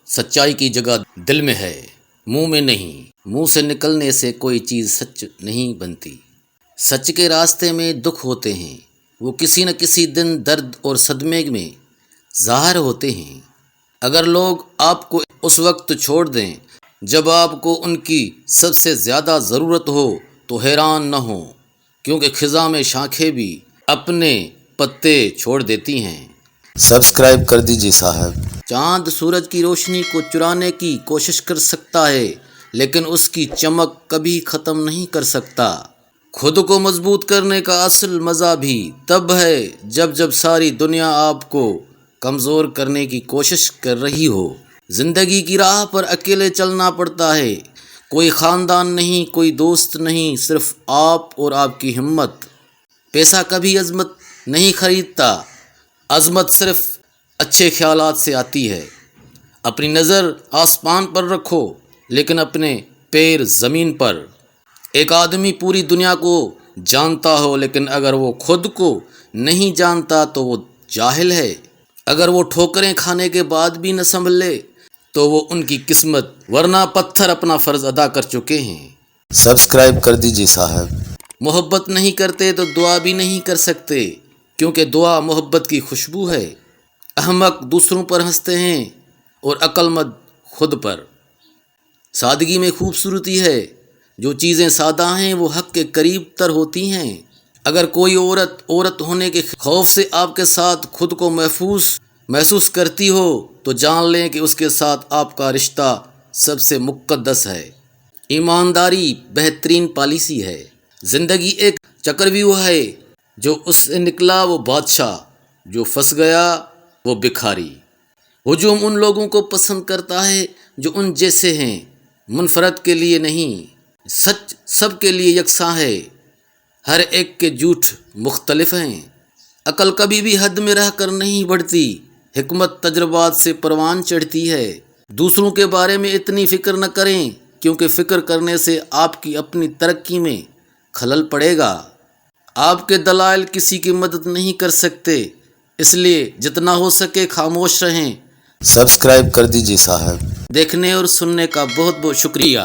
سچائی کی جگہ دل میں ہے، منہ میں نہیں۔ منہ سے نکلنے سے کوئی چیز سچ نہیں بنتی۔ سچ کے راستے میں دکھ ہوتے ہیں، وہ کسی نہ کسی دن درد اور صدمے میں ظاہر ہوتے ہیں۔ اگر لوگ آپ کو اس وقت چھوڑ دیں جب آپ کو ان کی سب سے زیادہ ضرورت ہو تو حیران نہ ہوں، کیونکہ خزاں میں شاخیں بھی اپنے پتے چھوڑ دیتی ہیں۔ سبسکرائب کر دیجیے صاحب۔ چاند سورج کی روشنی کو چرانے کی کوشش کر سکتا ہے، لیکن اس کی چمک کبھی ختم نہیں کر سکتا۔ خود کو مضبوط کرنے کا اصل مزہ بھی تب ہے جب ساری دنیا آپ کو کمزور کرنے کی کوشش کر رہی ہو۔ زندگی کی راہ پر اکیلے چلنا پڑتا ہے، کوئی خاندان نہیں، کوئی دوست نہیں، صرف آپ اور آپ کی ہمت۔ پیسہ کبھی عظمت نہیں خریدتا، عظمت صرف اچھے خیالات سے آتی ہے۔ اپنی نظر آسمان پر رکھو لیکن اپنے پیر زمین پر۔ ایک آدمی پوری دنیا کو جانتا ہو لیکن اگر وہ خود کو نہیں جانتا تو وہ جاہل ہے۔ اگر وہ ٹھوکریں کھانے کے بعد بھی نہ سنبھلے تو وہ ان کی قسمت، ورنہ پتھر اپنا فرض ادا کر چکے ہیں۔ سبسکرائب کر دیجیے صاحب۔ محبت نہیں کرتے تو دعا بھی نہیں کر سکتے، کیونکہ دعا محبت کی خوشبو ہے۔ احمق دوسروں پر ہنستے ہیں اور عقل مند خود پر۔ سادگی میں خوبصورتی ہے، جو چیزیں سادہ ہیں وہ حق کے قریب تر ہوتی ہیں۔ اگر کوئی عورت ہونے کے خوف سے آپ کے ساتھ خود کو محسوس کرتی ہو تو جان لیں کہ اس کے ساتھ آپ کا رشتہ سب سے مقدس ہے۔ ایمانداری بہترین پالیسی ہے۔ زندگی ایک چکرویوہ ہے، جو اس سے نکلا وہ بادشاہ، جو پھنس گیا وہ بھکاری۔ ہجوم ان لوگوں کو پسند کرتا ہے جو ان جیسے ہیں، منفرد کے لیے نہیں۔ سچ سب کے لیے یکساں ہے، ہر ایک کے جھوٹ مختلف ہیں۔ عقل کبھی بھی حد میں رہ کر نہیں بڑھتی، حکمت تجربات سے پروان چڑھتی ہے۔ دوسروں کے بارے میں اتنی فکر نہ کریں، کیونکہ فکر کرنے سے آپ کی اپنی ترقی میں خلل پڑے گا۔ آپ کے دلائل کسی کی مدد نہیں کر سکتے، اس لیے جتنا ہو سکے خاموش رہیں۔ سبسکرائب کر دیجیے صاحب۔ دیکھنے اور سننے کا بہت بہت شکریہ۔